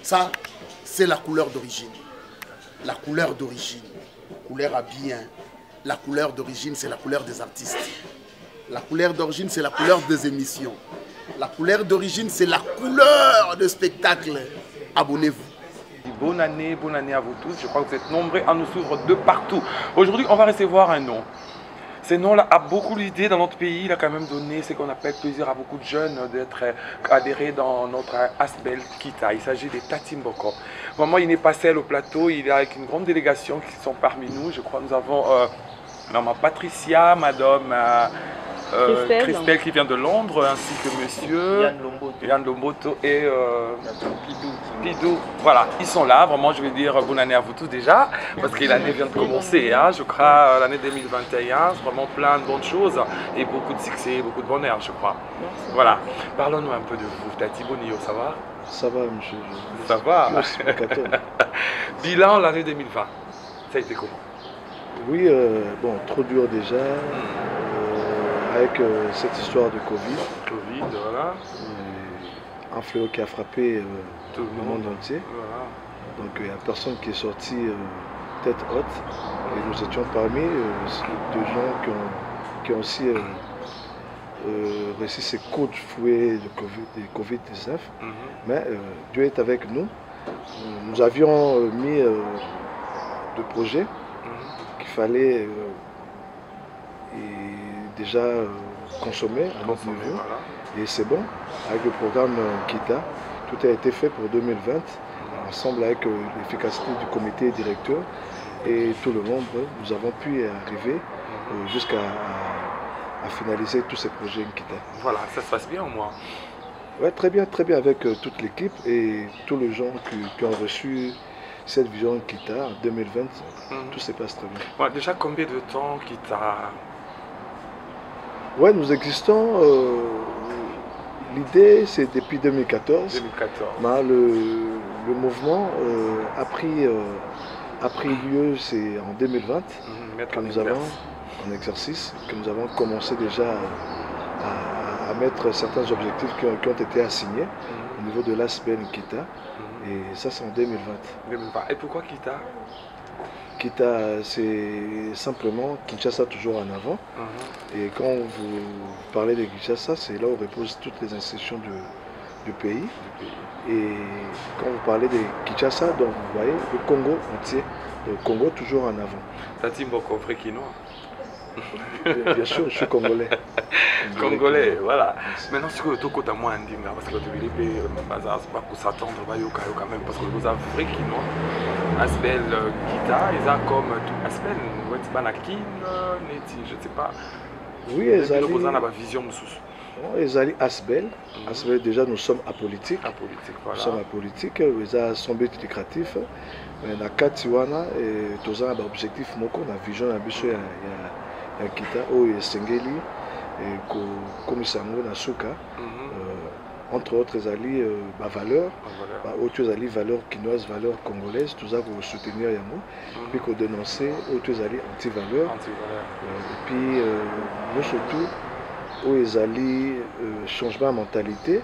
Ça, c'est la couleur d'origine. La couleur d'origine. Couleur habillée. Hein. La couleur d'origine, c'est la couleur des artistes. La couleur d'origine, c'est la couleur des émissions. La couleur d'origine, c'est la couleur de spectacle. Abonnez-vous. Bonne année à vous tous. Je crois que vous êtes nombreux à nous suivre de partout. Aujourd'hui, on va recevoir un nom. Ce nom-là a beaucoup d'idées dans notre pays. Il a quand même donné ce qu'on appelle plaisir à beaucoup de jeunes d'être adhérés dans notre Asbel Kita. Il s'agit des Tati Mboko. Vraiment, il n'est pas seul au plateau. Il est avec une grande délégation qui sont parmi nous. Je crois que nous avons Maman Patricia, Madame Christelle qui vient de Londres, ainsi que Monsieur Yann Lomboto et Pidou. Voilà, ils sont là. Vraiment, je vais dire bonne année à vous tous déjà, parce que l'année vient de commencer. Hein. Je crois l'année 2021, c'est vraiment plein de bonnes choses et beaucoup de succès, beaucoup de bonheur, je crois. Merci. Voilà, parlons-nous un peu de vous. Tati Bonio, ça va? Ça va, monsieur. Ça va. Bilan l'année 2020, ça a été comment? Oui, bon, trop dur déjà. Avec cette histoire de Covid, voilà. Un fléau qui a frappé tout le monde entier. Voilà. Donc il n'y a personne qui est sorti tête haute. Et nous étions parmi des gens qui ont aussi réussi ces coups de fouet de Covid-19. Mais Dieu est avec nous. Nous avions mis de projets qu'il fallait déjà consommé à notre niveau. Voilà. Et c'est bon, avec le programme Kita, tout a été fait pour 2020, ensemble avec l'efficacité du comité directeur et tout le monde, nous avons pu arriver jusqu'à finaliser tous ces projets Kita. Voilà, ça se passe bien au moins. Oui, très bien avec toute l'équipe et tous les gens qui ont reçu cette vision Kita en 2020, tout se passe très bien. Ouais, déjà combien de temps Kita? Oui, nous existons. L'idée, c'est depuis 2014. 2014. Mais le mouvement a pris lieu, c'est en 2020, que nous avons en exercice, que nous avons commencé déjà à mettre certains objectifs qui ont été assignés au niveau de l'Asbel Kita. Et ça, c'est en 2020. 2020. Et pourquoi Kita? Kita, c'est simplement Kinshasa toujours en avant. Et quand vous parlez de Kinshasa, c'est là où reposent toutes les institutions du pays. Et quand vous parlez de Kinshasa, donc vous voyez le Congo entier, le Congo toujours en avant. Tati Mboko, vrai quinoa. Bien sûr, je suis congolais. Congolais, voilà. Maintenant, ce que tu as à moi, parce que tu c'est pas pour s'attendre, quand même, parce que vous avez vrai quinoa. Asbel Kita, ils ont comme tout Asbel, je ne sais pas. Oui, ils ont la vision. Ils ont Asbel. Asbel, déjà, nous sommes apolitiques. Voilà. Nous sommes apolitiques, ils ont son but lucratif. Mais dans Katiwana, tous ont un objectif, la vision, la vision, il y a Kita, il y a Sengeli, comme Sango, Nasuka. Entre autres, alliés valeurs, autres alliés valeurs quinoises, valeurs congolaises, tout ça pour soutenir Yango, puis qu'on dénoncer autres alliés anti-valeurs. Et puis, nous surtout, où ils alliés changement de mentalité,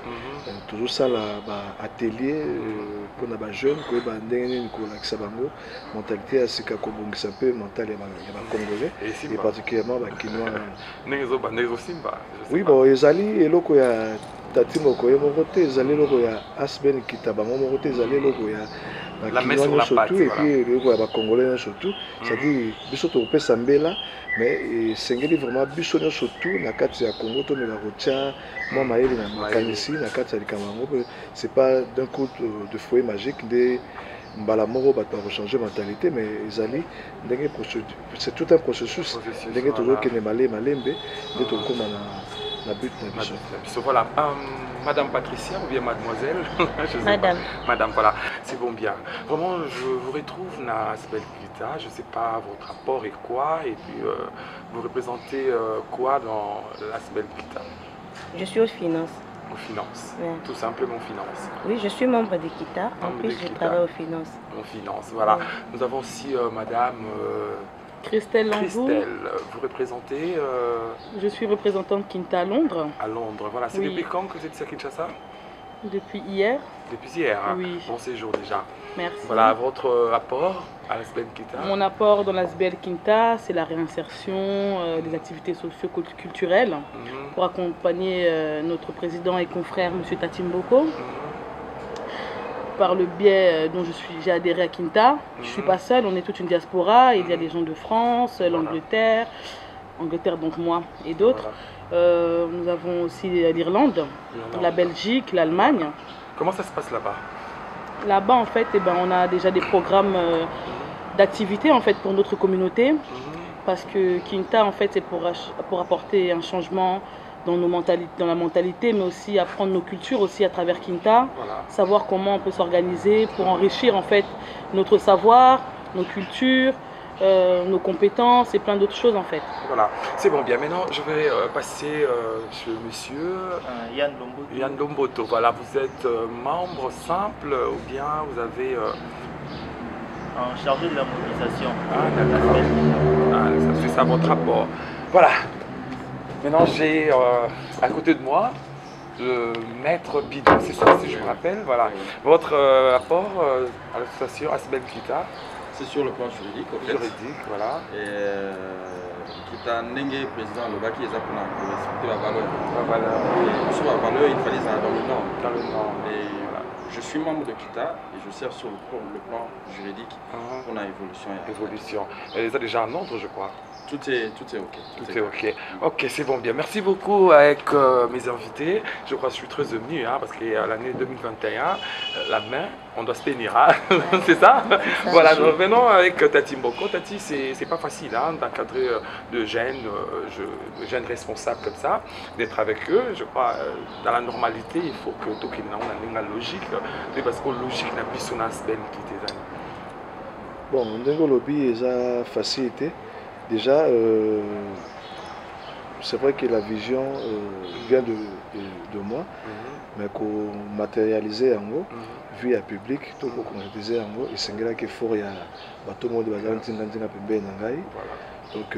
toujours ça, atelier pour les jeunes, pour les mentalité à ce qu'on un peu mentale congolais, et particulièrement les quinois. Oui, bon, ils alliés, et là, Tati Mboko mokote ezali loko ya Asbel Kita bango mokote ezali loko ya la messe sur la pâte et puis loko ya ba congolais surtout c'est-à-dire biso to pesa mbela mais sengeli vraiment biso surtout na kati ya Congo to mela rocha moi maeli na makanisi na kati ya likambo c'est pas d'un coup de fouet magique de mbala moko bato ba changer mentalité mais ezali ndenge procédure c'est tout un processus ndenge toujours que ne malembe de to koma na but na biso. Voilà, Madame Patricia ou bien Mademoiselle Madame. Madame, voilà, c'est bon bien. Vraiment, je vous retrouve dans Asbel Kita, je ne sais pas votre rapport et quoi, et puis vous représentez quoi dans l'Asbel Kita? Je suis aux finances. Aux finances, ouais. Tout simplement aux finances. Oui, je suis membre de Kita, en plus je travaille aux finances. Aux finances, voilà. Ouais. Nous avons aussi Madame... Christelle Langou. Christelle, vous représentez Je suis représentante Kinta à Londres. À Londres, voilà. C'est depuis quand que vous êtes à Kinshasa? Depuis hier. Depuis hier, hein? Oui. Bon séjour déjà. Merci. Voilà votre apport à la SBL Kita. Mon apport dans la SBL Kinta, c'est la réinsertion des activités socio-culturelles pour accompagner notre président et confrère, M. Tatimboko. Par le biais dont j'ai adhéré à Kinta, je ne suis pas seule, on est toute une diaspora. Il y a des gens de France, l'Angleterre, donc moi et d'autres. Nous avons aussi l'Irlande, la Belgique, l'Allemagne. Comment ça se passe là-bas? Là-bas, en fait, on a déjà des programmes d'activité en fait, pour notre communauté. Parce que Kinta, en fait, c'est pour apporter un changement dans la mentalité, mais aussi apprendre nos cultures aussi à travers Kinta. Voilà. Savoir comment on peut s'organiser pour enrichir en fait notre savoir, nos cultures, nos compétences et plein d'autres choses en fait. Voilà, c'est bon, bien. Maintenant, je vais passer chez monsieur Yann Lomboto. Yann Lomboto. Voilà, vous êtes membre simple ou bien vous avez... En chargé de la mobilisation. Ah, d'accord. Ah, c'est ça votre rapport. Voilà. Maintenant, j'ai à côté de moi le maître Bidon, c'est ça, si je me rappelle. Voilà. Votre rapport à l'association SBL Kita. C'est sur le plan juridique, en fait. Juridique, voilà. Et Kita Ndenge, président Lobaki, ils ont respecté la valeur. La valeur. Et sur la valeur, il fallait ça dans le Nord. Dans le Nord. Et voilà. Je suis membre de Kita et je sers sur le plan juridique pour la évolution. Évolution. Et ça déjà un ordre, je crois. Tout est OK. Tout est OK. OK, c'est bon, bien. Merci beaucoup avec mes invités. Je crois que je suis très ému parce que l'année 2021, la main, on doit se tenir. Hein? C'est ça, voilà, nous revenons avec Tati Mboko. Tati, c'est pas facile d'encadrer de jeunes responsables comme ça, d'être avec eux. Je crois dans la normalité, il faut que tout le monde ait une logique. Parce que logique n'a plus son aspect qui était. Bon, Ndenge Lobby, ça facilité. Déjà, c'est vrai que la vision vient de moi, mais qu'on matérialisait en gros, vu à public, tout qu'on concrétisait en gros, et c'est là qu'il faut y a tout le monde va dire que donc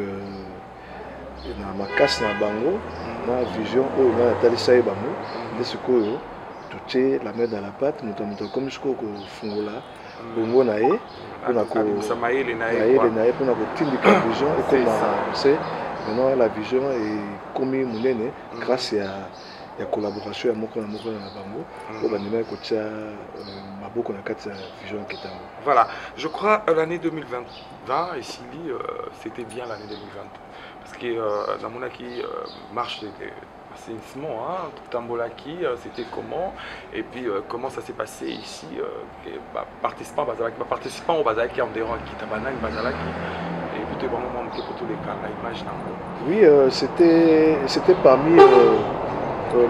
na makasi na bango na vision oyo na talisa ye bango nde sikoyo tutie la main dans la pâte moto comme sikoyo kofungola bongo na ye mpona kotindika vision ekoma se maintenant la vision ekomi monene grâce ya collaboration ya moko na bango oyo bandimaki kotia maboko na kati ya vision ketango. Voilà, je crois l'année 2020 ici c'était bien l'année 2020 parce que dans mon acquis marche assainissement, Tambolaki, c'était comment et puis comment ça s'est passé ici, participants au Bazalaki en dehors qui Tabanang Bazalaki et puis vraiment manqué pour tous les cas l'image. Oui, c'était parmi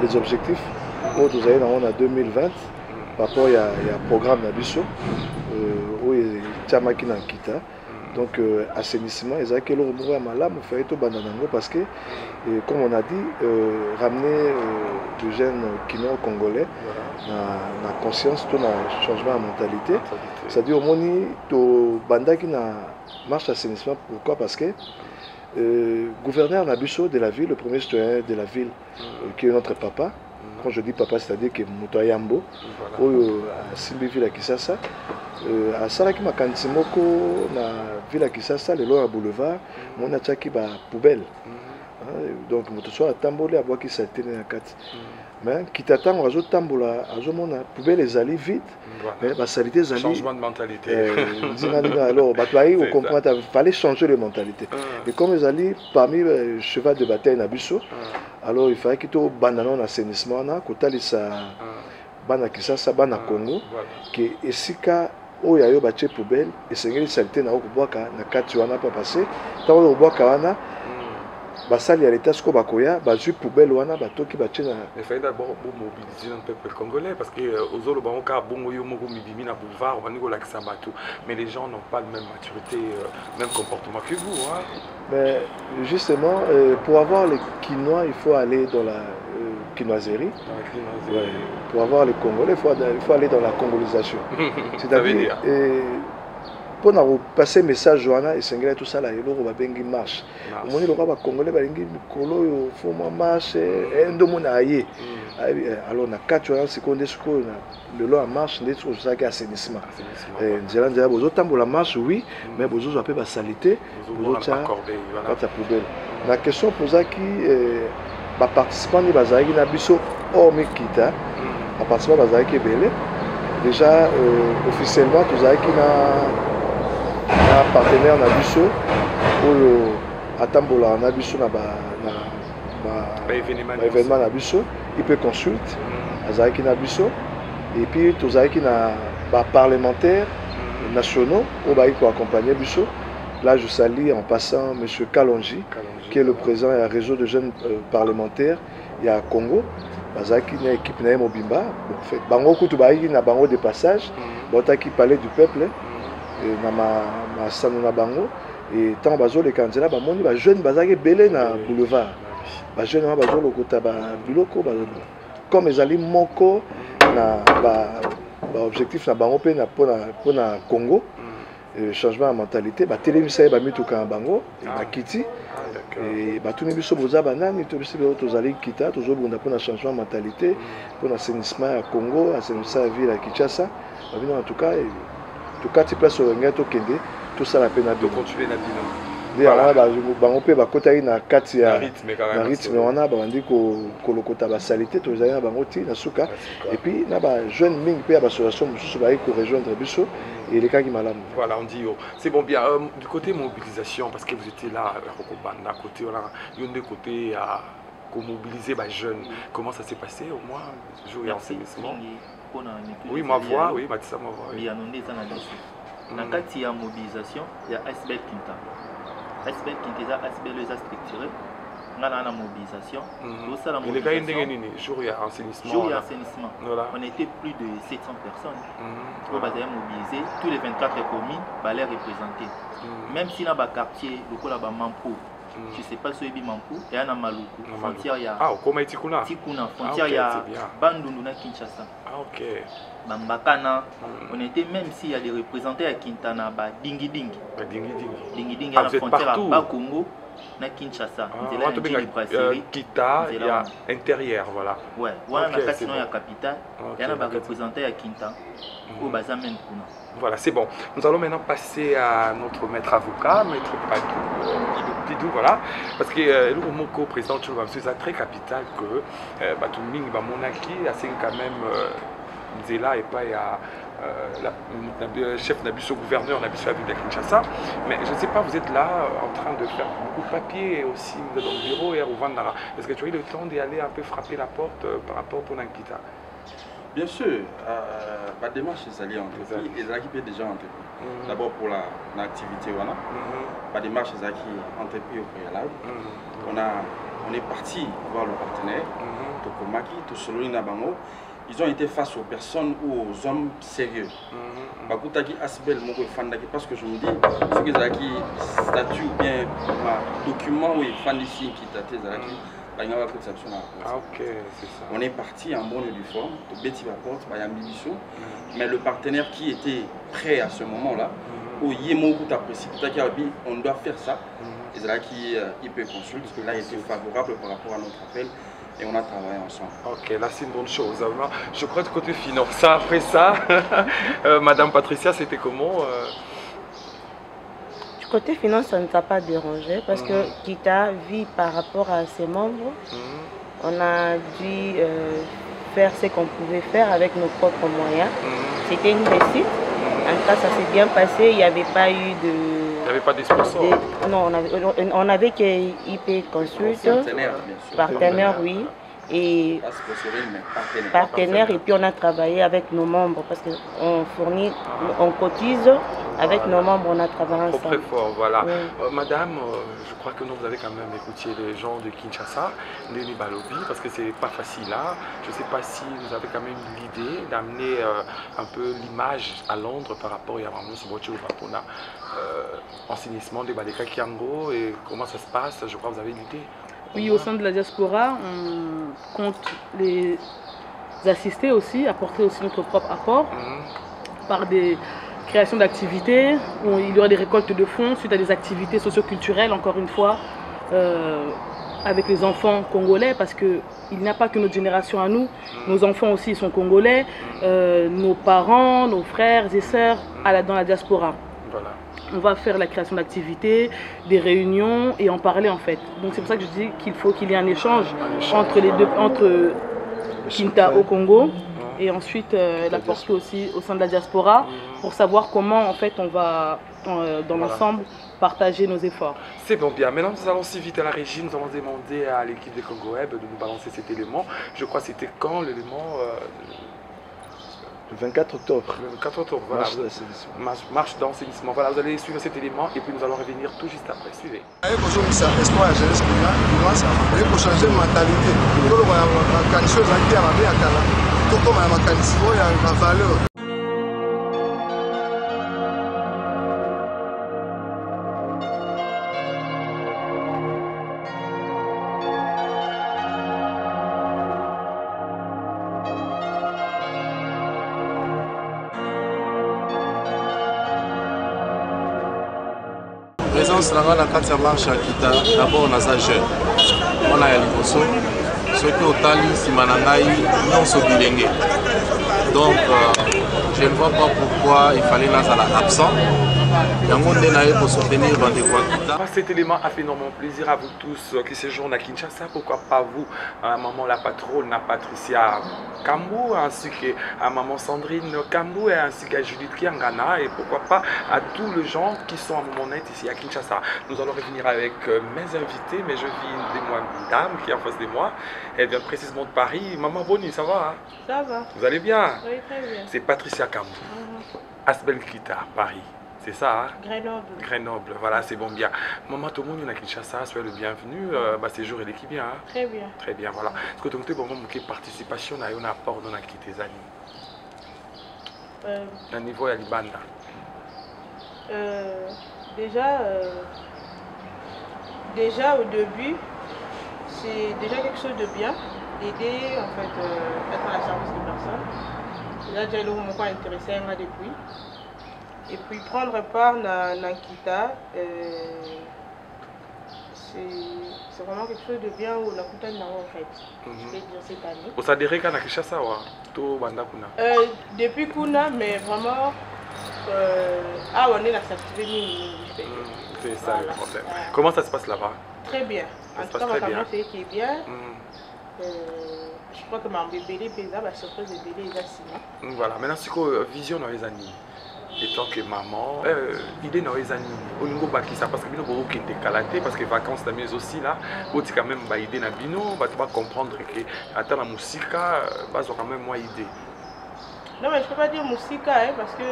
les objectifs où nous avons en 2020 par rapport à un programme Nabiso où il y a Makina Kita. Donc, assainissement, ils ont que le rebours à Malam, il faut bananango parce que, comme on a dit, ramener les jeunes Kino-Congolais dans la conscience, tout un changement de mentalité. C'est-à-dire, au moins, to banda qui na marche assainissement. Pourquoi? Parce que gouverneur Nabiso de la ville, le premier citoyen de la ville, qui est notre papa. Quand je dis papa, c'est-à-dire que Moutayambo, à Simbi Ville à Kisasa, à Salaki Makantimoko, na Ville à Kisasa, le long à boulevard, on a tchaki ba poubelle. Donc, moto à Tambolé à bois qui s'est tenu à 4. Mais qui t'attend, on a Tambola, à poubelle les alliés vite, mais la salité les alliés. Changement de mentalité. Alors, on comprend, il fallait changer de mentalité. Et comme les alliés, parmi les chevaux de bataille Nabiso, alors il fallait qu'il y ait un banane en assainissement, qu'il y ait un Kisasa, un Congo, que ici, où il y a eu des poubelles, et c'est une saleté na kati wana pas passé. Tant que wana basali ya leta siko bakoya bazui poubelle wana batoki bachena. Il fallait d'abord mobiliser le peuple congolais parce que aux autres banka bongo yo moko mibimi na boulevard on va nico la bateau, mais les gens n'ont pas la même maturité, même comportement que vous. Mais justement, pour avoir les Quinois, il faut aller dans la quinoiserie. Ouais. Pour avoir les Congolais, il faut aller dans la congolisation. C'est-à-dire, pour nous passer message wana esengela tout ça là eloko babengi marche omoni loka ba congolais balingi mikolo yo foma marche endo mona aye alors na kati wana seconde sikoyo na lelo ya marche ndeti ozosaki assainissement nzela nzela bozotambola marche oui mais bozozwa mpe basalite bozotya kati ya poubelle na question pozaki baparticipant nde bazalaki na biso hormis kita baparticipant bazalaki ebele déjà officiellement tozalaki na partenaire na biso oyo atambola na biso na événement na biso IP Consult azalaki na biso et puis tozalaki na parlementaires nationaux oyo bayaki koaccompagner biso. Là je salue en passant M. Kalonji qui est le président du réseau de jeunes parlementaires il y a Congo. Bazaki na équipe na Mobimba en fait bango kutu baiki na bango de passage botaki parler du peuple na ma sano na bango et tant bazo les candidats ba moni ba jeune bazaki belé na boulevard ba jeune na bazo lokota ba biloko bazo comme ezali moko na ba objectif na bango pe na pona Congo changement de mentalité ba télévisa ba mituka bango na kiti et batuni biso boza banani to biso tozali kita tozobunda pour na changement de mentalité pour l'assainissement à Congo assainissement à ville à Kinshasa babino en tout cas tu place au ngato kende tout ça la peine à continuer na bino voilà bango pe bakotaki na kati ya na rythme wana bandi ko lokota ba salité tozali na bango ti na suka et puis na ba jeune ming pe ba association mususu ba ko rejoindre biso et les cas qui malam. Voilà, on dit, c'est bon, bien, du côté mobilisation, parce que vous étiez là, à côté, voilà, il y a un côté à mobiliser les jeunes. Comment ça s'est passé au moins, jour et enseignement? Oui, ma voix, oui, Matissa, ma voix. Il y a une mobilisation, il y a Asbel Kinta. Asbel Kinta, Asbel les a structurés. On a la mobilisation. Et les gars, il y a un jour et assainissement. Jour et assainissement. Voilà. On était plus de 700 personnes. On va mobiliser. Tous les 24 communes va les représenter. Même si dans le quartier, le coup là-bas, Mampou, je ne sais pas si c'est Mampou, il y a un Maluku. Frontière, il y a. Ah, comment est-ce qu'on a Tikuna. Frontière, il y a Bandundu na Kinshasa. Ah, ok. Bambakana. On était, même s'il y a des représentants à Kintana, Dingi Dingi. Dingi Dingi, à la frontière à Bakongo. Na Kinshasa, Kita, il y a intérieur, voilà. Ouais, voilà, sinon il y a capitale, il y a un représentant à Kinta, au Bazamen Kuna. Voilà, c'est bon. Nous allons maintenant passer à notre maître avocat, maître Pidou, voilà. Parce que le Moko président de c'est très capital que Batuming, Monaki, c'est quand même Zela et pas le chef Nabiso, gouverneur Nabiso à de Kinshasa. Mais je ne sais pas, vous êtes là en train de faire beaucoup de papiers aussi dans le bureau et à Rwanda. Est-ce que tu as eu le temps d'y aller un peu frapper la porte par rapport pour Nankita? Bien sûr, la démarche est alliée entre eux. Les équipes sont déjà entreprises. D'abord pour l'activité, voilà. La démarche est entreprise au préalable. On est parti voir le partenaire, Tokomaki, Tosoloni Nabango. Ils ont été face aux personnes ou aux hommes sérieux. Parce que je me dis, ce que Zaki statut ou bien document ou fan ici qui daté Zaki, on est parti en bonne et due forme, mais le partenaire qui était prêt à ce moment-là, on doit faire ça, et Zaki IP Consult, parce que là il était favorable par rapport à notre appel. Et on a travaillé ensemble. Ok, là c'est une bonne chose. Je crois que côté finance, après ça, Madame Patricia, c'était comment Du côté finance, ça ne t'a pas dérangé parce que Kita vit par rapport à ses membres. On a dû faire ce qu'on pouvait faire avec nos propres moyens. C'était une réussite. En tout cas, ça s'est bien passé. Il n'y avait pas eu de... Il n'y avait pas de sponsors? Non, on avait que IP Consult, partenaire, oui, et partenaire, et puis on a travaillé avec nos membres parce qu'on fournit, on cotise avec nos membres, on a travaillé ensemble. Très fort, voilà. Madame, je crois que nous vous avez quand même écouté les gens de Kinshasa, Néné Balobi, parce que c'est pas facile là. Je ne sais pas si vous avez quand même l'idée d'amener un peu l'image à Londres par rapport à Yamamou Sobocho Bapona, enseignement de Baleka Kiango et comment ça se passe. Je crois que vous avez l'idée. Oui, au sein de la diaspora, on compte les assister aussi, apporter aussi notre propre apport par des création d'activités, où il y aura des récoltes de fonds suite à des activités socioculturelles, encore une fois, avec les enfants congolais, parce qu'il n'y a pas que notre génération à nous, nos enfants aussi sont congolais, nos parents, nos frères et sœurs dans la diaspora. Voilà. On va faire la création d'activités, des réunions et en parler en fait. Donc c'est pour ça que je dis qu'il faut qu'il y ait un échange entre les deux, entre Kinta au Congo et ensuite la portée aussi au sein de la diaspora pour savoir comment en fait on va dans l'ensemble partager nos efforts. C'est bon bien. Maintenant nous allons si vite à la régie, nous allons demander à l'équipe de Congo Web de nous balancer cet élément. Je crois que c'était quand l'élément Le 24 octobre. Le 24 octobre, voilà. Marche d'enseignement. Voilà, vous allez suivre cet élément et puis nous allons revenir tout juste après. Suivez. Il faut changer de mentalité. Il faut que les choses soient valeur. Présence là la carte marche à Kita d'abord on a ça jeune on a ya liboso soki otali nsima na ngai nyonso bilenge donc je ne vois pas pourquoi il fallait nazala absent yango nde naye soutenir bandeko ya Kita. Cet élément a fait énormément plaisir à vous tous qui séjournent à Kinshasa, pourquoi pas vous, maman la patronne, Patricia Kambou, ainsi qu'à maman Sandrine Kambou et ainsi qu'à Judith Kiangana et pourquoi pas à tous les gens qui sont à mon net ici à Kinshasa. Nous allons revenir avec mes invités, mais je vis une dame qui est en face de moi, elle vient précisément de Paris. Maman Boni, ça va hein? Ça va. Vous allez bien? Oui, très bien. C'est Patricia Kambou, Asbel Kita, Paris. C'est ça, hein? Grenoble. Grenoble, voilà, c'est bon bien. Maman, tout le monde est à Kinshasa, soyez le bienvenu. Séjour et l'équipe bien. Hein? Très bien. Très bien, voilà. Est-ce que tu as une participation à un apport dans la quitté à niveau de l'Ibanda? Déjà au début, c'est déjà quelque chose de bien d'aider en fait être à la service de personnes. Là déjà le moment intéressé à depuis. Et puis prendre part dans Kita, c'est vraiment quelque chose de bien où la Kuta n'a en fait. Je vais dire cette année. Vous adhérez à Kinshasa ou depuis Kuna, mais vraiment, on est là, ça se fait. C'est ça le problème. Comment ça se passe là-bas? Très bien. En tout cas, ma famille, c'est qui est bien. Je crois que ma bébé est surprise de bébé est assis. Voilà, maintenant c'est que vision dans les années. Et tant que maman, idée dans les années, au niveau de ça, parce que nous avons des calatés, parce que les vacances mais aussi là, vous quand même une idée dans bino, vous va comprendre que attends la musique, bah quand même moins idée. Non mais je peux pas dire musique hein, parce que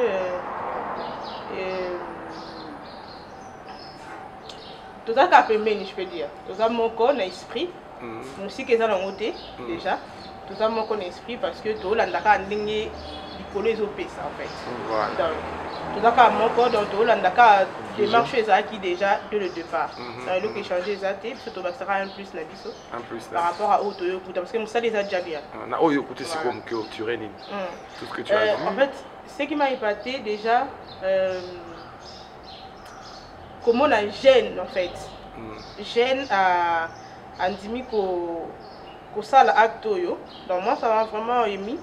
tout ça qu'a fait je peux dire, tout ça mon corps, l'esprit, musique est dans le côté déjà, tout ça mon corps, l'esprit parce que tout l'andaka ndenge pour les OP ça en fait. Voilà. Tout ça mon corps dans tout l'andaka démarche qui déjà de le départ. Ça veut dire que changer les athées, parce que tu vas faire un plus la biso. Un plus par rapport à auto parce que ça les a déjà bien. Na oyo écoutez c'est comme que tu réunis. Tout ce que tu as vu. En fait, ce qui m'a épaté déjà comment la gêne en fait. Gêne à Andimi ko sala acto yo. Donc moi ça m'a vraiment émis.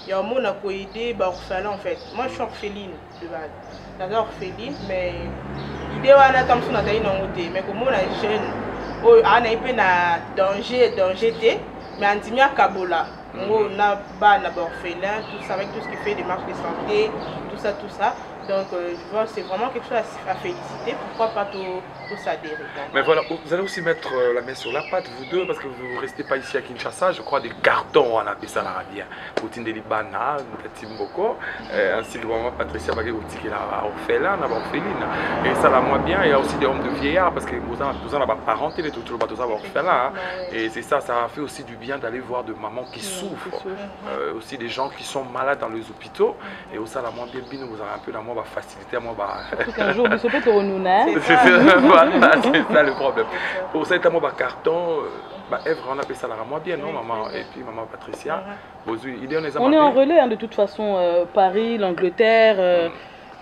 Il y a un monde qui a aidé orphelin en fait. Moi je suis orpheline de base. J'adore orpheline, mais l'idée est de faire ça mais comme on a jeune, on a un peu de danger, mais on dit à Kabola. On a un orphelin, tout ça avec tout ce qui fait des marches de santé, tout ça. Donc je vois c'est vraiment quelque chose à féliciter. Pourquoi pas tout s'adhérer. Mais voilà, vous allez aussi mettre la main sur la pâte, vous deux, parce que vous ne restez pas ici à Kinshasa. Je crois des cartons, on appelle ça l'arabien. Poutine de Libana, petit Mboko, ainsi que maman Patricia Bagé, qui est orphelin, orpheline. Et ça la moi bien, il y a aussi des hommes de vieillards, parce que vous avez pas parenté, les tout le bateau orphelin. Et c'est ça, ça a fait aussi du bien d'aller voir de mamans qui souffrent, aussi des gens qui sont malades dans les hôpitaux. Et aussi, la moins bien, vous avez un peu la moins facilité à moi. Un jour, vous peut te voilà, c'est ça le problème. Pour ça, un carton, Èvre, on appelle ça la moi bien, non, maman? Et puis maman Patricia. On est en relais, hein, de toute façon, Paris, l'Angleterre,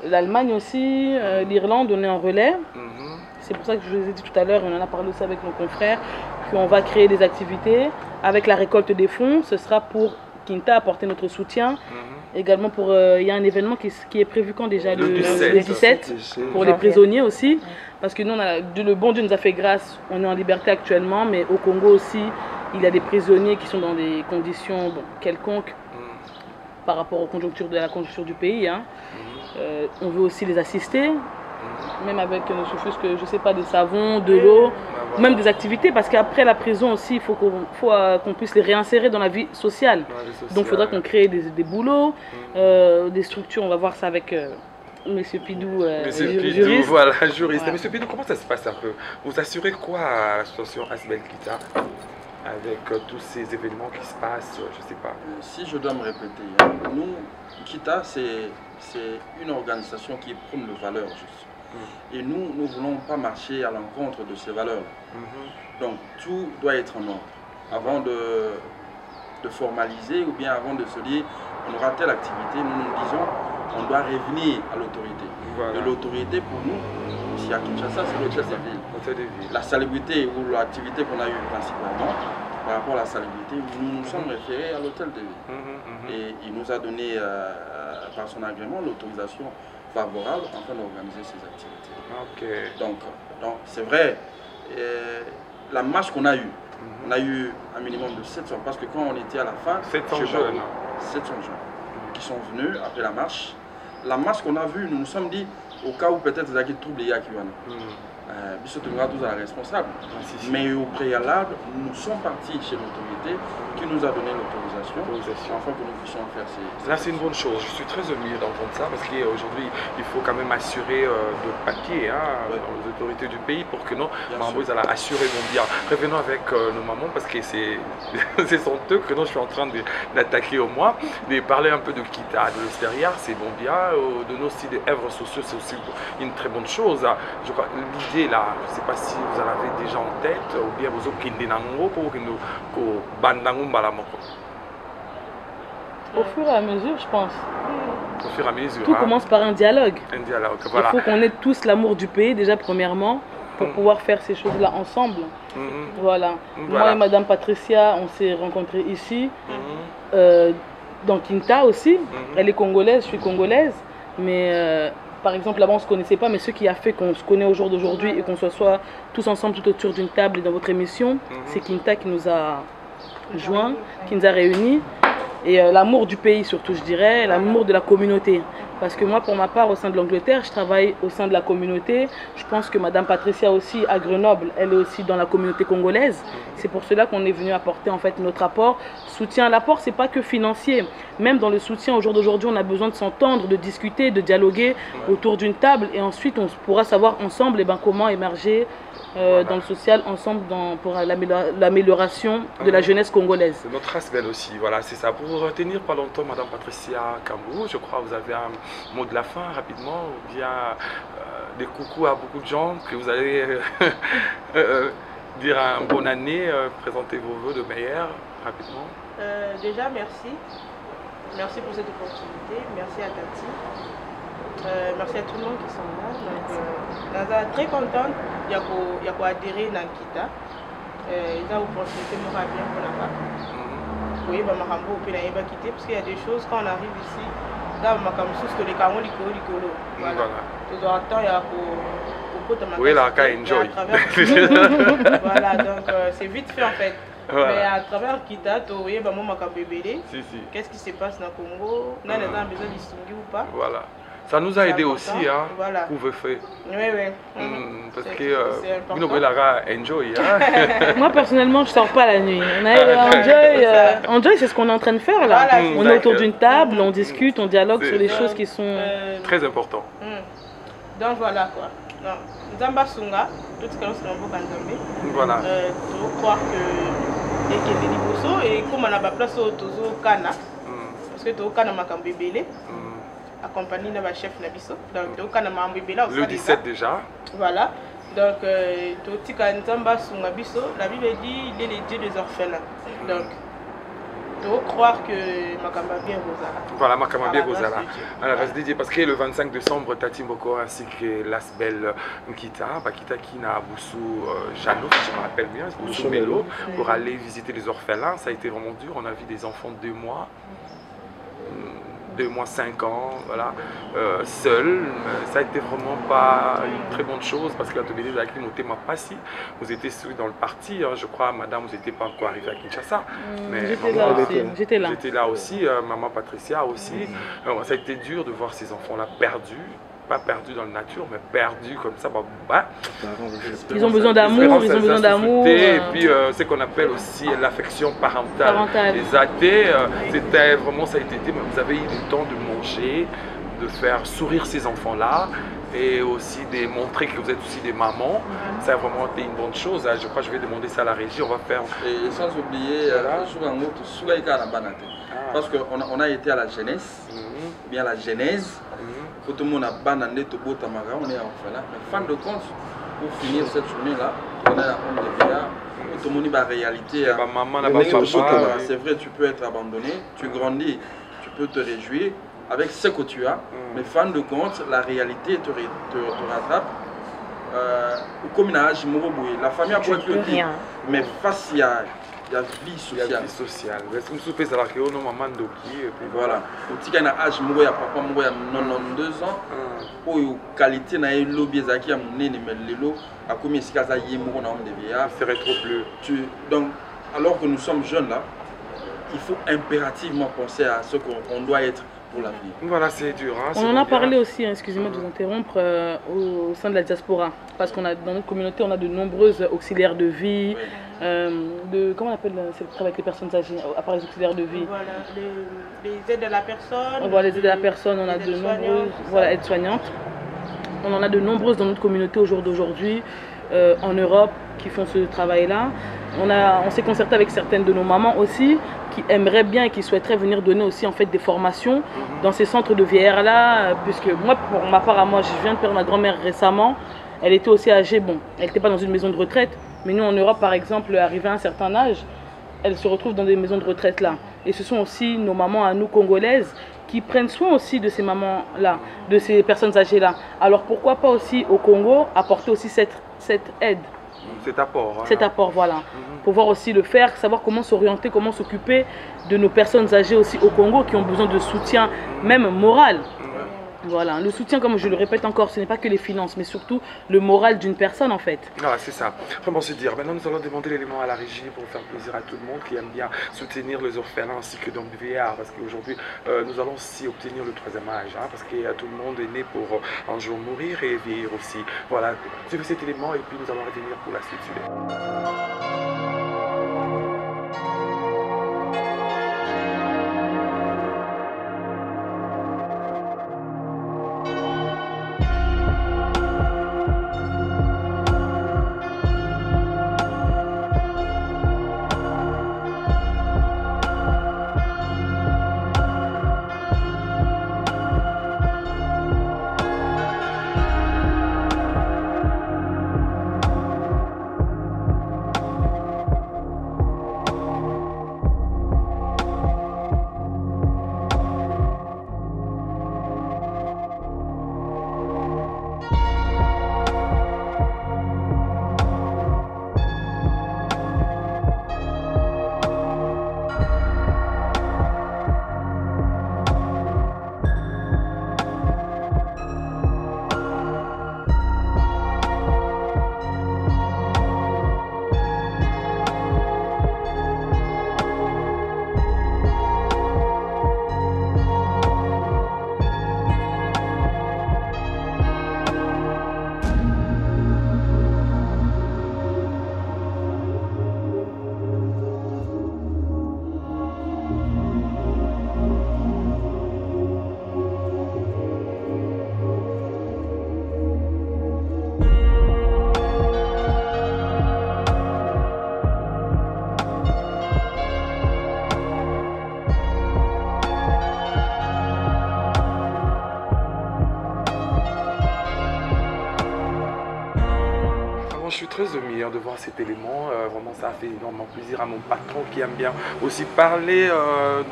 l'Allemagne aussi, l'Irlande, on est en relais. C'est pour ça que je vous ai dit tout à l'heure, on en a parlé aussi avec nos confrères, qu'on va créer des activités. Avec la récolte des fonds, ce sera pour Kinta apporter notre soutien. Également, il y a un événement qui est prévu quand déjà le 17 pour les prisonniers aussi. Parce que nous, le bon Dieu nous a fait grâce, on est en liberté actuellement, mais au Congo aussi, il y a des prisonniers qui sont dans des conditions quelconques par rapport à la conjoncture du pays. Hein. On veut aussi les assister, même avec ne serait-ce que, je sais pas, des savons, de l'eau, même des activités, parce qu'après la prison aussi, il faut qu'on puisse les réinsérer dans la vie sociale. Donc il faudra qu'on crée des boulots, des structures, on va voir ça avec Monsieur Pidou, juriste. Voilà, juriste. Ouais. Monsieur Pidou, comment ça se passe un peu? Vous assurez quoi à l'association Asbel Kita avec tous ces événements qui se passent, je sais pas? Si je dois me répéter, nous, Kita, c'est une organisation qui prône les valeurs, juste. Et nous ne voulons pas marcher à l'encontre de ces valeurs. Donc tout doit être en ordre. Avant de formaliser ou bien avant de se dire on aura telle activité, nous disons on doit revenir à l'autorité. Voilà. L'autorité pour nous, ici à Kinshasa, c'est l'hôtel de ville. La salubrité ou l'activité qu'on a eue principalement, par rapport à la salubrité, nous nous sommes référés à l'hôtel de ville. Et il nous a donné par son agrément l'autorisation favorable afin d'organiser ces activités. Donc c'est vrai, la marche qu'on a eue, on a eu un minimum de 700, parce que quand on était à la fin, 700 jeunes qui sont venus après la marche. La marche qu'on a vue, nous nous sommes dit, au cas où peut-être il y a des troubles, il y a qui vont. Nous sommes tous à la responsable. Mais au préalable, nous sommes partis chez l'autorité qui nous a donné l'autorisation afin que nous puissions faire ces... Là, c'est une bonne chose. Je suis très ému d'entendre ça parce qu'aujourd'hui, il faut quand même assurer de papier aux autorités du pays pour que nos mamans aient assuré mon bien. Revenons avec nos mamans parce que c'est sont eux que je suis en train d'attaquer au moins, de parler un peu de Kita, de l'extérieur, c'est bon bien, de nos sites d'œuvres sociaux, c'est aussi une très bonne chose. Je crois l'idée là, je ne sais pas si vous en avez déjà en tête ou bien vous avez au fur et à mesure, je pense. Au fur et à mesure. Tout commence par un dialogue. Un dialogue, voilà. Il faut qu'on ait tous l'amour du pays, déjà premièrement, pour pouvoir faire ces choses-là ensemble. Voilà. Moi et Madame Patricia, on s'est rencontrés ici, dans Kinta aussi. Elle est congolaise, je suis congolaise. Mais par exemple, là-bas, on ne se connaissait pas, mais ce qui a fait qu'on se connaît au jour d'aujourd'hui et qu'on soit tous ensemble tout autour d'une table et dans votre émission, c'est Kinta qui nous a joints, qui nous a réunis. Et l'amour du pays surtout, je dirais, l'amour de la communauté. Parce que moi, pour ma part, au sein de l'Angleterre, je travaille au sein de la communauté. Je pense que Madame Patricia aussi, à Grenoble, elle est aussi dans la communauté congolaise. C'est pour cela qu'on est venu apporter en fait notre apport. Soutien, l'apport, c'est pas que financier. Même dans le soutien, au jour d'aujourd'hui, on a besoin de s'entendre, de discuter, de dialoguer autour d'une table. Et ensuite, on pourra savoir ensemble comment émerger dans le social, ensemble pour l'amélioration de la jeunesse congolaise. C'est notre aspect aussi, voilà, c'est ça. Pour vous retenir pas longtemps, Madame Patricia Kambou, je crois que vous avez un mot de la fin rapidement, ou bien des coucous à beaucoup de gens, que vous allez dire un bonne année, présenter vos vœux de meilleurs rapidement. Déjà, merci. Merci pour cette opportunité. Merci à Tati. Merci à tout le monde qui sont là. Donc, je suis très contente de adhérer à Kita. Ils ont l'opportunité de me bien pour la oui, je vais quitter parce qu'il y a des choses quand on arrive ici. Là, je vais voilà. De temps en temps, il y a oui, là, enjoy. Voilà, donc c'est vite fait en fait. Voilà. Mais à travers Kita, tu vois, qu'est-ce qui se passe dans le Congo? On a besoin de ou pas? Voilà. Ça nous a aidé aussi, hein, voilà. couvre-feu. Oui. Parce que nous avons enjoy. Moi, personnellement, je ne sors pas la nuit. Enjoy, c'est ce qu'on est en train de faire là. Voilà, on est autour d'une table, on discute, on dialogue sur les choses qui sont très importantes. Donc voilà quoi. Nzamba Sunga, tout ce que nous sommes voilà. Je crois que et comme on a pas place au Tozo Kana, parce que Tozo Kana m'a bébé. Accompagné de ma chef Nabiso. Donc, le 17 déjà. Voilà. Donc, la Bible dit il est le Dieu des orphelins. Donc, croire que Makamba bien Gozala. Voilà, Makamba bien Gozala. À la base dédiée, parce que le 25 décembre, Tati Mboko ainsi que l'Asbel Nkita, Bakita Kina Boussou Jano, si je me rappelle bien, Boussou Melo, pour aller visiter les orphelins. Ça a été vraiment dur. On a vu des enfants de 2 mois. 2 mois, 5 ans, voilà, seul. Ça a été vraiment pas une très bonne chose parce que la télé avec les m'a pas si. Vous étiez dans le parti, hein, je crois, madame, vous n'étiez pas encore arrivée à Kinshasa. Mais j'étais là. J'étais là aussi, maman Patricia aussi. Ça a été dur de voir ces enfants-là perdus. Pas perdus dans la nature, mais perdus comme ça. Ils ont besoin d'amour, ils ont besoin d'amour. Et puis, ce qu'on appelle aussi l'affection parentale. Les athées, c'était vraiment, ça a été, vous avez eu le temps de manger, de faire sourire ces enfants-là et aussi de montrer que vous êtes aussi des mamans. Ça a vraiment été une bonne chose. Je crois que je vais demander ça à la régie. On va faire. Et sans oublier, parce qu'on a été à la jeunesse, ou bien à la genèse. Tout le monde a banane, tout le monde on est orphelin. Mais fin de compte, pour finir cette journée-là, on est à Homme de Villa, tout le monde est en réalité. C'est vrai, tu peux être abandonné, tu grandis, tu peux te réjouir avec ce que tu as, mais fin de compte, la réalité te rattrape. Comme la famille a beau être dire, mais face à la vie sociale. La vie sociale. Voilà. Petit cas âge il y a papa il y a 92 ans. Pour qualité na lobby zaki a mon mais lelo a combien si casa yé mo na homme de vieillard. C'est trop bleu. Donc alors que nous sommes jeunes là, il faut impérativement penser à ce qu'on doit être pour l'avenir. Voilà, c'est dur. Hein, on en a parlé aussi, excusez-moi de vous interrompre, au sein de la diaspora. Parce qu'on a dans notre communauté, on a de nombreuses auxiliaires de vie. Comment on appelle ce travail avec les personnes âgées, à part les auxiliaires de vie? Voilà, les aides à la personne. Voilà, les aides à la personne, on a de nombreuses, voilà, aides-soignantes. On en a de nombreuses dans notre communauté au jour d'aujourd'hui, en Europe, qui font ce travail-là. On s'est concerté avec certaines de nos mamans aussi, qui aimeraient bien et qui souhaiteraient venir donner aussi en fait des formations dans ces centres de vieillard-là, puisque moi, pour ma part à moi, je viens de perdre ma grand-mère récemment. Elle était aussi âgée, bon, elle n'était pas dans une maison de retraite, mais nous en Europe par exemple, arrivée à un certain âge, elle se retrouve dans des maisons de retraite là. Et ce sont aussi nos mamans à nous congolaises qui prennent soin aussi de ces mamans-là, de ces personnes âgées-là. Alors pourquoi pas aussi au Congo apporter aussi cette aide, cet apport. Voilà. Cet apport, voilà. Pouvoir aussi le faire, savoir comment s'orienter, comment s'occuper de nos personnes âgées aussi au Congo qui ont besoin de soutien, même moral. Voilà, le soutien, comme je le répète encore, ce n'est pas que les finances, mais surtout le moral d'une personne en fait. Voilà, c'est ça. Vraiment se dire. Maintenant, nous allons demander l'élément à la régie pour faire plaisir à tout le monde qui aime bien soutenir les orphelins ainsi que d'hommes de vieillard. Parce qu'aujourd'hui, nous allons aussi obtenir le 3e âge. Hein, parce que tout le monde est né pour un jour mourir et vieillir aussi. Voilà, suivez cet élément et puis nous allons revenir pour la suite. suis très ému de voir cet élément. Vraiment, ça fait énormément plaisir à mon patron qui aime bien aussi parler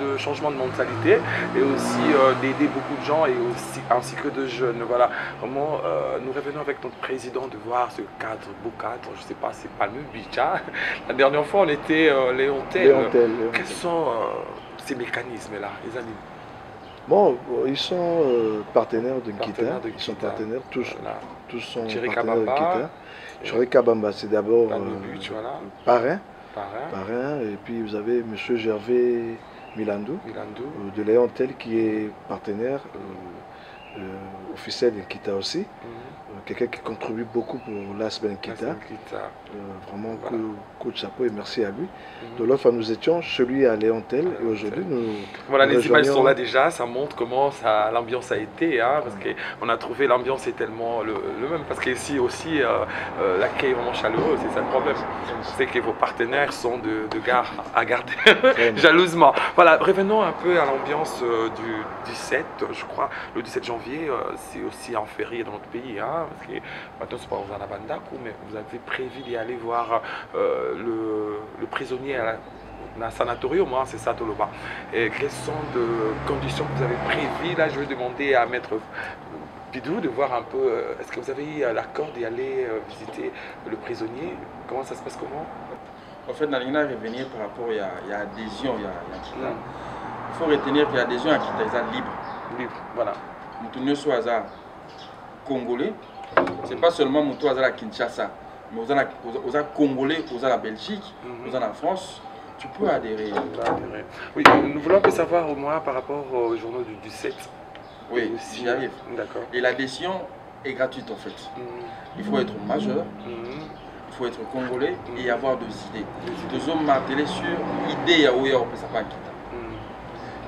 de changement de mentalité et aussi d'aider beaucoup de gens et aussi ainsi que de jeunes. Voilà, vraiment, nous revenons avec notre président de voir ce cadre, beau cadre. Je ne sais pas, c'est Palme Beach. Hein. La dernière fois, on était Léontel. Quels sont ces mécanismes-là, les amis? Bon, ils sont partenaires de Nkita. Ils sont partenaires, tous sont partenaires de Nkita. Thierry Kabamba, c'est d'abord parrain. Et puis vous avez M. Gervais Milandou de Léontel qui est partenaire officiel de Nkita aussi. Quelqu'un qui contribue beaucoup pour l'aspect Nkita. Vraiment, coup de chapeau et merci à lui. De l'autre fois, nous étions chez lui à Léontel et aujourd'hui, nous. Voilà, les images sont là déjà, ça montre comment l'ambiance a été, hein, parce qu'on a trouvé l'ambiance est tellement le même, parce qu'ici aussi, l'accueil est vraiment chaleureux, c'est ça le problème. Je sais que vos partenaires sont de gare à garder jalousement. Voilà, revenons un peu à l'ambiance du 17, je crois, le 17 janvier, c'est aussi un férié dans notre pays, hein. Parce que maintenant c'est pas aux Anabandakou, mais vous avez prévu d'y aller voir le prisonnier à la sanatorium, hein, c'est ça Toloba. Et quelles sont les conditions que vous avez prévues? Là, je vais demander à Maître Bidou de voir un peu, est-ce que vous avez eu l'accord d'y aller visiter le prisonnier? Comment ça se passe, comment? En fait, dans l'Ina revenir par rapport, il y a adhésion, il faut retenir qu'il y a adhésion à Kita, libre, voilà. Nous sommes Congolais, c'est pas seulement Moutou à Kinshasa, mais aux Congolais, aux la Belgique, aux la France, tu peux adhérer. Oui, nous voulons un peu savoir au moins par rapport au journaux du 17. Oui, j'y arrive. D'accord. Et l'adhésion est gratuite en fait. Il faut être majeur, il faut être congolais et avoir des idées. Deux hommes martelés sur l'idée Yaouya au Pesapakita.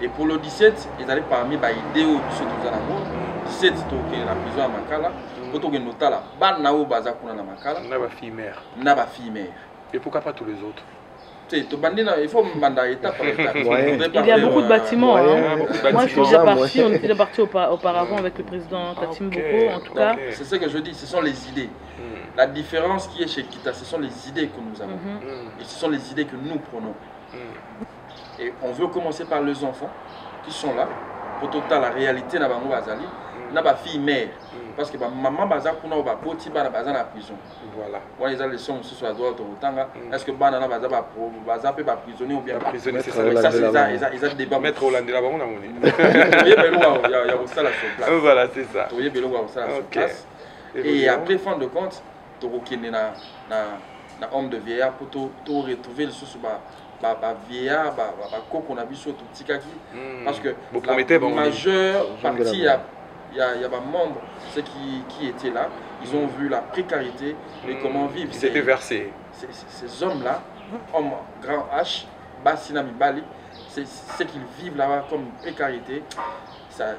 Et pour le 17, ils allaient parmi les idées où ceux qui ont 17 qui la prison à Makala, autant que notala, ban nao baza kuna na Makala, naba fille mère. Naba fille mère. Et pourquoi pas tous les autres? Il faut mandar étape par étape. Il y a beaucoup de bâtiments. Moi, je suis déjà parti, on était déjà parti auparavant avec le président Tatim Boko, en tout cas. C'est ce que je dis, ce sont les idées. La différence qui est chez Kita, ce sont les idées que nous avons. Et ce sont les idées que nous prenons. Et on veut commencer par les enfants qui sont là. Pour total la réalité, na bango bazali, na ba fille mère. Parce que maman baza kuna ba poti bana baza na prison. Voilà. Voilà les leçons ce soit droit au tanga. Est-ce que bana na baza pe ba prisonnier ou bien prisonnier, c'est ça. Ça ils ont débat. Maître Hollande là bango na moni. Il y a ça la sur place. Voilà, c'est ça. Il y a ça la sur place. Et après fin de compte, to kokende na homme de vieillard pour to retrouver le sous vieillard, qu'on a vu sur tout petit kaki. Parce que la majeure partie, il y a des membres, ceux qui étaient là, ils ont vu la précarité et comment vivre. Ils étaient versés. Ces hommes-là, hommes grand H, Bassinami Bali, c'est ce qu'ils vivent là-bas comme précarité.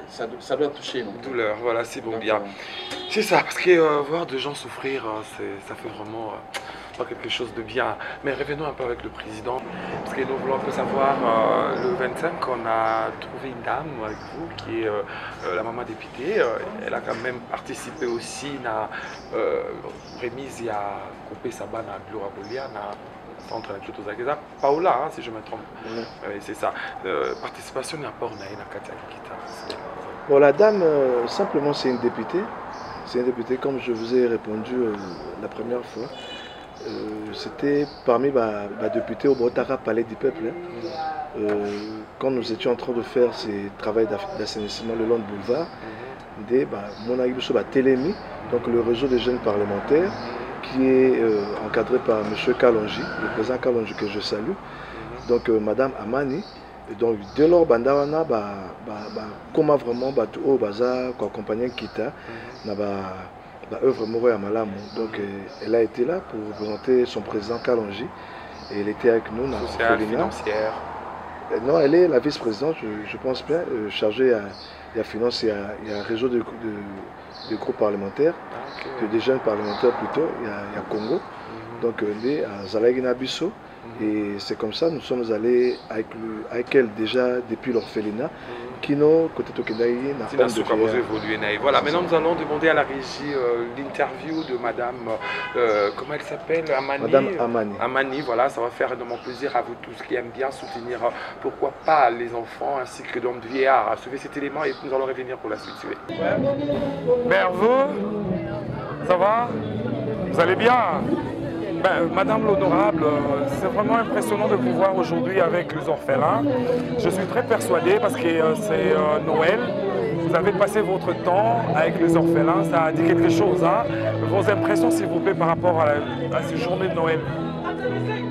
Ça doit toucher. Donc. Douleur, voilà, c'est bon, bien. C'est ça, parce que voir des gens souffrir, ça fait vraiment pas quelque chose de bien. Mais revenons un peu avec le président, parce que nous voulons un peu savoir, le 25, on a trouvé une dame avec vous, qui est la maman députée. Elle a quand même participé aussi à la remise à couper sa banne à Gloria Bolia, centre de Paola, hein, si je me trompe. C'est ça. Participation n'a pas Katia Kita. Bon, la dame, simplement, c'est une députée. C'est une députée, comme je vous ai répondu la première fois. C'était parmi les députés au Brotara Palais du Peuple. Quand nous étions en train de faire ces travaux d'assainissement le long du boulevard, mon avis Télémi, donc le réseau des jeunes parlementaires, qui est encadré par M. Kalonji, le président Kalonji que je salue, donc Mme Amani. Et donc dès lors, Bandawana, comment vraiment tout baza accompagner Kita, œuvre Moro Malamu. Donc elle a été là pour présenter son président Kalonji et elle était avec nous dans sociale, financière. Non, elle est la vice-présidente, je pense bien, chargée à la finance. Il y a un réseau de groupes parlementaires, des jeunes parlementaires plutôt. Il y a Congo. Donc elle est à Zalagina Bisso. Et c'est comme ça nous sommes allés avec elle déjà depuis l'orphelinat. Kino, côté Tokendaï, voilà, maintenant nous allons demander à la régie l'interview de Madame, comment elle s'appelle, Amani. Madame Amani. Amani, voilà, ça va faire de mon plaisir à vous tous qui aiment bien soutenir, pourquoi pas les enfants ainsi que d'hommes de vieillards. Suivez cet élément et nous allons revenir pour la suite. Merveilleux, ça va? Vous allez bien? Ben, Madame l'Honorable, c'est vraiment impressionnant de vous voir aujourd'hui avec les orphelins. Je suis très persuadé parce que c'est Noël. Vous avez passé votre temps avec les orphelins, ça a dit quelque chose. Hein? Vos impressions, s'il vous plaît, par rapport à ces journées de Noël. Moi, je dirais,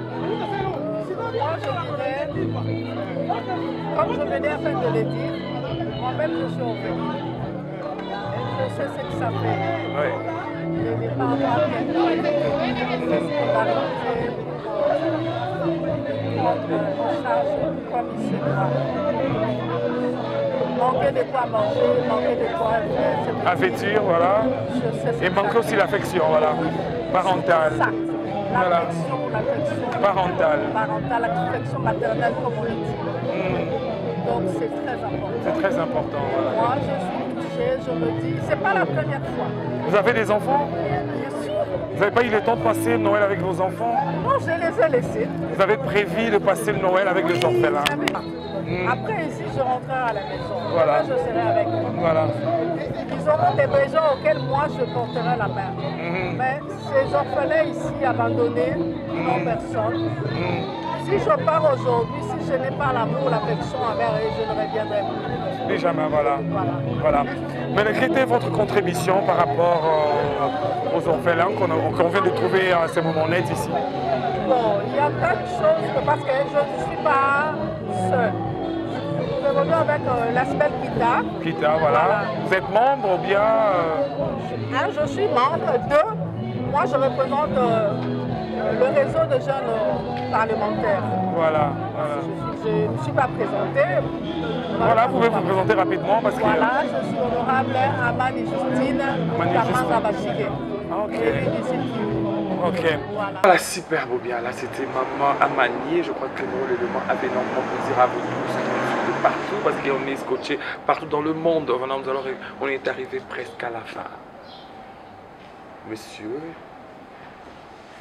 comme je venais à peine de le dire, moi-même je suis orpheline. Je sais ce que ça fait. Oui. Je n'ai pas avoir quelqu'un qui est organisé pour prendre en charge comme il se doit. Manquer de quoi manger, manquer de quoi faire. À vêtir, voilà. Et manquer aussi l'affection, voilà. Parentale. Ça. Voilà. L'affection parentale. Parentale, l'affection maternelle, comme on le dit. Donc c'est très important. C'est très important. Voilà. Moi, je suis touchée, je me dis, c'est pas la première fois. Vous avez des enfants? Bien sûr. Vous n'avez pas eu le temps de passer Noël avec vos enfants? Non, je les ai laissés. Vous avez prévu de passer le Noël avec les orphelins? Après, ici, je rentrerai à la maison. Voilà. Après, je serai avec eux. Voilà. Ils auront des besoins auxquels moi, je porterai la main. Mais ces orphelins ici, abandonnés, non personne, si je pars aujourd'hui, si je n'ai pas l'amour, l'affection envers eux, je ne reviendrai plus. Plus jamais, voilà. Mais quelle était votre contribution par rapport aux orphelins qu'on vient de trouver à ce moment net ici? Bon, il y a plein de choses parce que je ne suis pas seule. Je reviens avec l'aspect Kita. Kita, voilà. Vous êtes membre ou bien Je suis membre de... Moi, je représente le réseau de jeunes parlementaires. Voilà. Je ne suis pas présentée. Voilà, vous pouvez vous présenter rapidement parce que... Voilà, je suis honorable Amani Justine Kamanga Bachige. Ok. Ok. Voilà, super beau bien. Là, c'était maman Amani. Je crois que nous, l'élément avait énormément plaisir à vous tous qui nous suivent de partout parce qu'on est scotché partout dans le monde. Voilà, on est arrivé presque à la fin.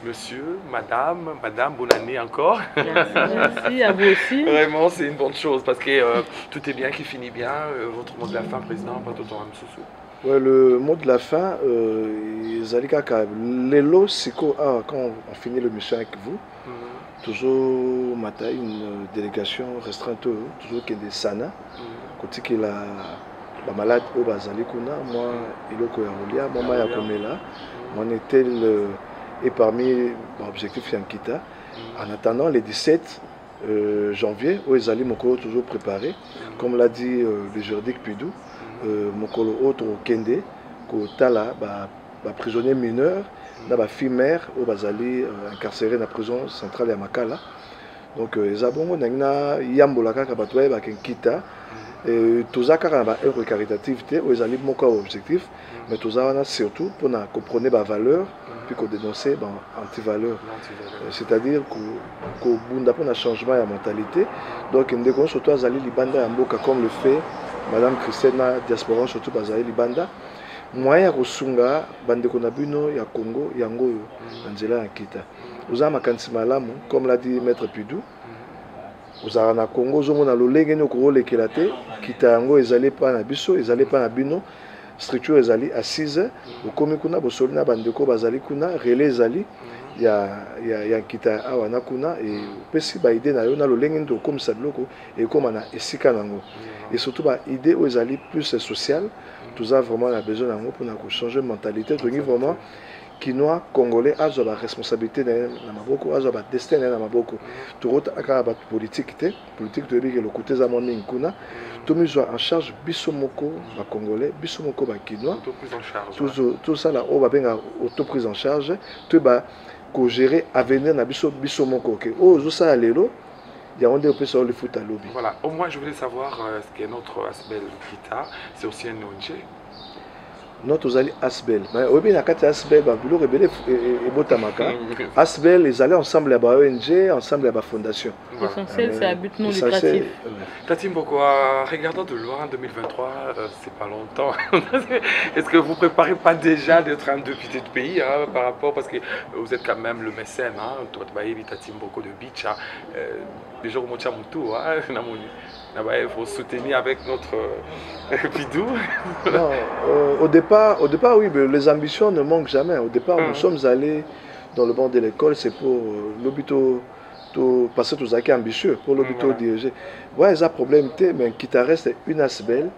Monsieur, madame, bonne année encore. Merci, à vous aussi. Vraiment, c'est une bonne chose parce que tout est bien qui finit bien. Votre mot de la fin, président, pas tout le temps, Msoussou. Ouais, le mot de la fin, Lelo, c'est quand on finit le mission avec vous, toujours matin, une délégation restreinte, toujours qui est des sana, côté qui la malade au Bazali Kuna, moi, Iloko Yarolia, moi, Maya Komela, on était et parmi l'objectif Yankita. En attendant les 17 janvier, Oezali Mokolo toujours préparé, comme l'a dit le juridique Pidou. Mokolo autre Kende, Kotala, prisonnier mineur, la fille mère, au Bazali incarcéré dans la prison centrale de Makala. Donc, Zabongo, Nagna, Yambolaka, Kabatoye, Bakenkita, Tozaka, œuvre caritative, Oezali Moko objectif, mais Tozana surtout pour comprendre la valeur, puis qu'on dénoncer anti-valeur. C'est-à-dire qu'on a un changement de mentalité. Donc, nous surtout Azali Libanda Yamboka, comme le fait Madame Christina Diaspora, surtout Bazali Libanda. Moyen Rosunga, Bande Konabino, ya Congo, Yangoyo, Angela Nkita. Vous avez makansi malamu, comme l'a dit Maître Pidou. Vous avez na Congo, vous avez le légeno Koro Kelate, Kita Yango, Ezali pas na Biso, Ezali pas na Bino, structure Ezali assise, au Komikuna, Bosolina, Bandeko, Bazali Kuna, Relais Ezali, ya Kita Awana Kuna, et Pessi Baïde na Yona, le légeno comme Sadloko, et comme on a Esika Nango. Et surtout, l'idée où ils allaient plus sociale, tout ça vraiment besoin d'un pour changer de mentalité. Donc, vraiment, qui nous Congolais a la responsabilité dans Maboko, a la destin dans Maboko. Tout le monde politique, de le côté de Zamoni Nkuna, tout le monde en charge Bissomoko, les Congolais, Bissomoko, les Kinois. Tout ça, là, on va bien auto-prise en charge. Tout va gérer à venir dans Bissomoko. Oh, tout ça, allez-le. Il y a un peu sur le foot à lobby. Voilà, au moins je voulais savoir ce qu'est notre Asbel Kita, c'est aussi un ONG. Non, tous allés Asbel. Mais au bien, quand Asbel, Babulo, Rebelle et Botamaka, Asbel, ils allaient ensemble à la ONG, ensemble à la fondation. L'essentiel, c'est un but non lucratif. Tati Mboko, regardant de loin, 2023, c'est pas longtemps. Est-ce que vous préparez pas déjà d'être un député de pays par rapport, parce que vous êtes quand même le mécène, Tati Mboko de Beach, les jours où mon tout, il faut soutenir avec notre Pidou. Non, au départ, oui, mais les ambitions ne manquent jamais. Au départ, nous sommes allés dans le banc de l'école, c'est pour l'hôpital, parce que tous acquis ambitieux, pour l'hôpital dirigé. Ouais, ils ont un problème, mais qui reste une Asbel.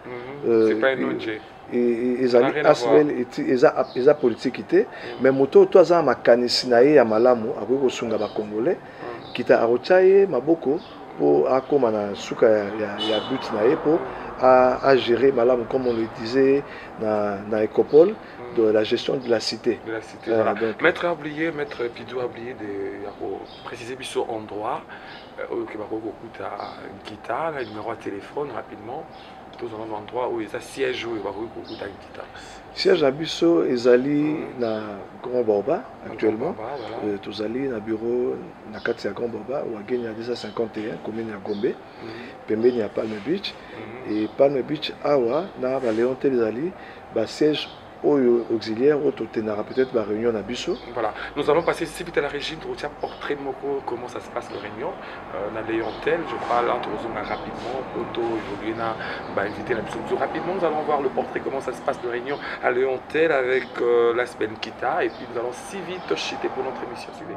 C'est pas une ONG. Ils ont Asbel, ils ont politique, mais moto, toi, ils ont ma canisinaï à Malamu, à Gosunga Congolais, qui t'a arrochaye, ma beaucoup. Pour accompagner souka ya but na pour à gérer madame comme on le disait dans l'école de la gestion de la cité. De la cité. Voilà. Maître Pidou a oublié de préciser biso endroit qui va beaucoup à guitare, le numéro de téléphone rapidement. Tous un endroit où il y a siège où il va beaucoup à guitare. Siège à Bisso, ils allaient dans Grand Borba actuellement. Tous allaient dans le bureau dans Katia Grand Borba où il y a 251 commune à Gombe. Pembe n'y a Palm Beach. Et Palm Beach, Awa, dans Léon Télézali, siège auxiliaire, peut-être la réunion à Bisso. Voilà, nous allons passer si vite à la régie pour faire portrait de Moko, comment ça se passe la réunion. Dans Léon Tel, je crois, là, rapidement, Auto, Jolina, inviter la Bisso. Rapidement, nous allons voir le portrait, comment ça se passe la réunion à Léon Tel avec la semaine Kita. Et puis nous allons si vite chuter pour notre émission. Suivez.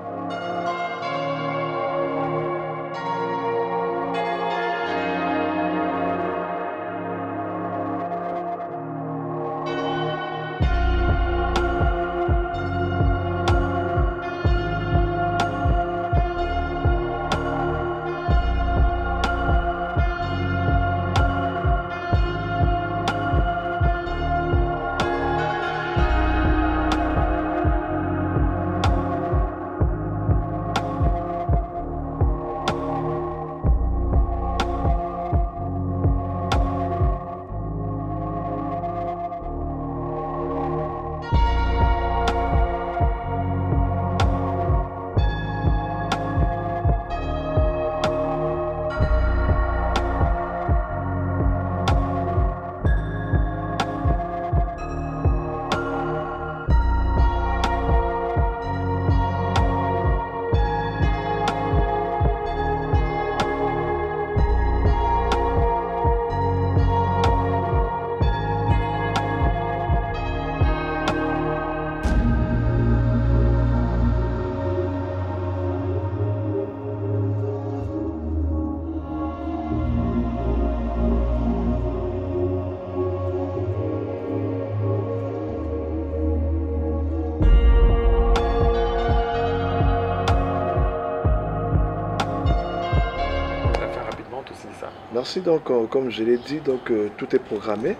Merci, donc comme je l'ai dit, donc, tout est programmé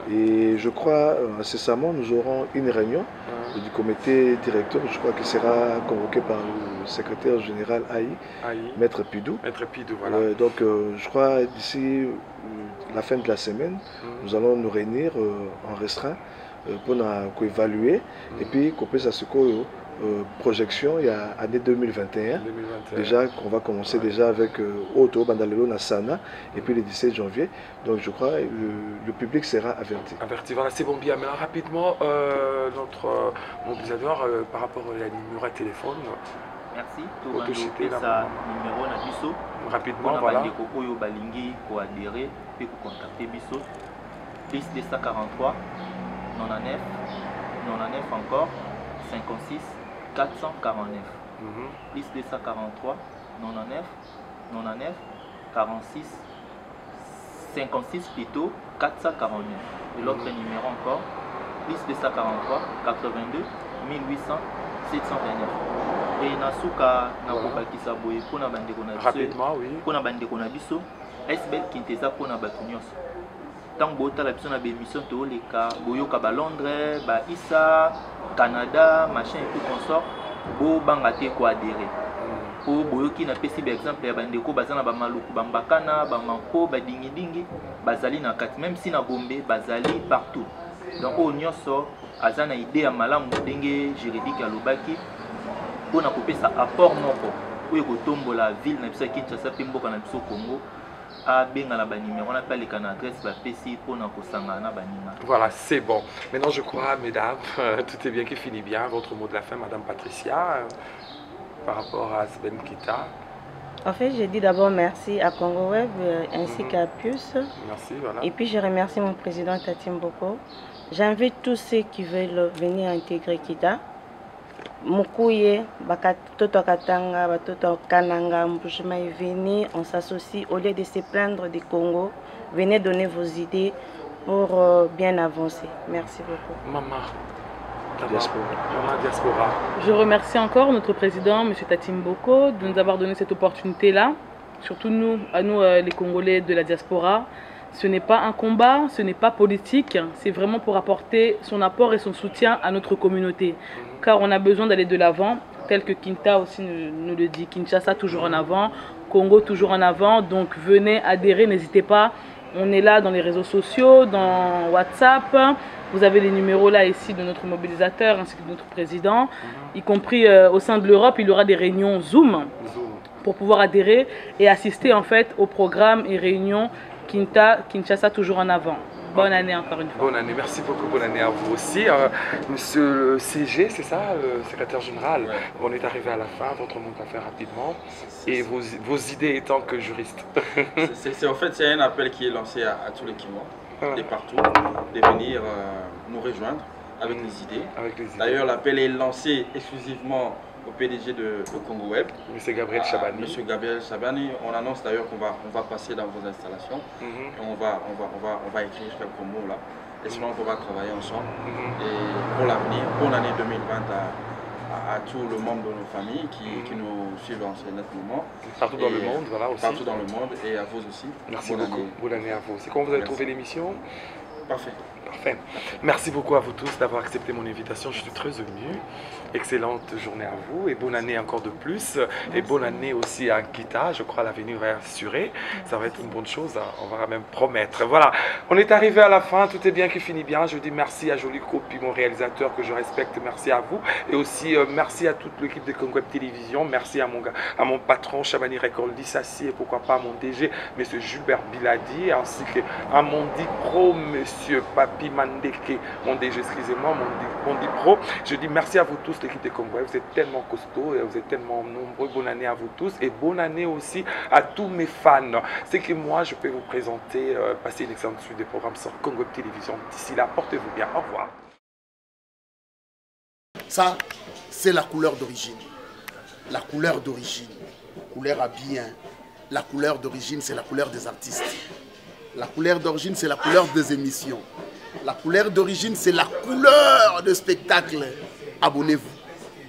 et je crois incessamment nous aurons une réunion du comité directeur, je crois qu'il sera convoqué par le secrétaire général Maître Pidou. Maître Pidou, voilà. Donc je crois d'ici la fin de la semaine, nous allons nous réunir en restreint pour évaluer et puis qu'on puisse à ce projection il y a année 2021. Déjà qu'on va commencer déjà avec Auto Bandalelo Nassana et puis le 17 janvier. Donc je crois le public sera averti. Averti, voilà, c'est bon bien. Mais rapidement, notre mobilisateur par rapport à la numéro de téléphone. Merci. Tout ça numéro na biso. Rapidement, voilà. Oyo balingi ko adhérer puis ko contacter biso. Plus 243 99 99 encore 56 449. Plus 243 99 99 46 56 plutôt 449. Et l'autre numéro encore plus 243 82 1800 729. Et nasuka na kokakisa boye pona bandeko na biso. Rapidement, oui. Pona bandeko na biso. SBL Kinteza pona bato nyonso. Tant botala biso na bémission toleka boyoka ba Londres, ba Issa, Canada, machin et tout consort, bo banga te ko adhérer. Po boyoki na pesi par exemple ya bandeko bazana ba maluku ba mbakana, ba mampo, ba dingi dingi, bazali na kati même si na Gombe bazali partout. donc oyo nyonso aza na idée ya malamu ndenge juridique alobaki mpona kopesa apport moko oyo kotombola ville na biso ya Kinshasa mpe mboka na biso Congo abenga na banimero on appelle les adresse bapesi mpona kosangana na baninga. Voilà, c'est bon. Maintenant je crois, mesdames, tout est bien qui finit bien. Votre mot de la fin, Madame Patricia, par rapport à Sben Kita. En fait, je dis d'abord merci à Congo Web ainsi qu'à Pius. Merci, voilà. Et puis je remercie mon président Tatim Boko. J'invite tous ceux qui veulent venir intégrer Kita. Mukuye, Batoto Katanga, Batoto Kananga, Mbushima est venu, on s'associe au lieu de se plaindre du Congo. Venez donner vos idées pour bien avancer. Merci beaucoup. Maman Diaspora. Maman Diaspora. Je remercie encore notre président, M. Tatim Boko, de nous avoir donné cette opportunité-là. Surtout nous, les Congolais de la diaspora. Ce n'est pas un combat, ce n'est pas politique, c'est vraiment pour apporter son apport et son soutien à notre communauté. Car on a besoin d'aller de l'avant, tel que Kinta aussi nous le dit. Kinshasa toujours en avant, Congo toujours en avant. Donc venez adhérer, n'hésitez pas. On est là dans les réseaux sociaux, dans WhatsApp. Vous avez les numéros là ici de notre mobilisateur ainsi que de notre président. Y compris au sein de l'Europe, il y aura des réunions Zoom pour pouvoir adhérer et assister en fait aux programmes et réunions Kinshasa toujours en avant. Bonne année encore une fois. Bonne année, merci beaucoup, bonne année à vous aussi. Monsieur le CG, c'est ça, le secrétaire général, ouais. On est arrivé à la fin, votre mot à faire rapidement, et vos idées étant que juriste. En fait, c'est un appel qui est lancé à tous les Kinois, de partout, de venir nous rejoindre avec les idées. D'ailleurs, l'appel est lancé exclusivement au PDG de Congo Web, M. Gabriel Chabani. Monsieur Gabriel Chabani, on annonce d'ailleurs qu'on va passer dans vos installations et on va écrire quelques mots là. Espérons qu'on va travailler ensemble. Et pour l'avenir, bonne année 2020 à tout le monde de nos familles qui nous suivent en ce moment. Partout dans le monde, voilà aussi. Partout dans le monde et à vous aussi. Merci beaucoup. Bonne année à vous. C'est comment vous avez trouvé l'émission? Parfait. Parfait. Merci beaucoup à vous tous d'avoir accepté mon invitation. Je suis très ému. Excellente journée à vous et bonne année encore de plus. Et bonne année aussi à Kita. Je crois l'avenir va assurer. Ça va être une bonne chose. On va même promettre. Voilà. On est arrivé à la fin. Tout est bien qui finit bien. Je dis merci à Joli Kopi, mon réalisateur que je respecte. Merci à vous. Et aussi merci à toute l'équipe de Congo Web Télévision. Merci à mon patron Chabani Record Lissassi et pourquoi pas à mon DG, M. Gilbert Biladi, ainsi qu'à mon DIPRO, M. Papi Mandeke, mon DG, excusez-moi, mon DIPRO. Je dis merci à vous tous, l'équipe de Congo Web. Vous êtes tellement costauds et vous êtes tellement nombreux. Bonne année à vous tous et bonne année aussi à tous mes fans. C'est que moi, je peux vous présenter, passer une excellente suite des programmes sur Congo Web Télévision. D'ici là, portez-vous bien. Au revoir. Ça, c'est la couleur d'origine. La couleur d'origine. Couleur à bien. La couleur d'origine, c'est la couleur des artistes. La couleur d'origine, c'est la couleur des émissions. La couleur d'origine, c'est la couleur de spectacle. Abonnez-vous.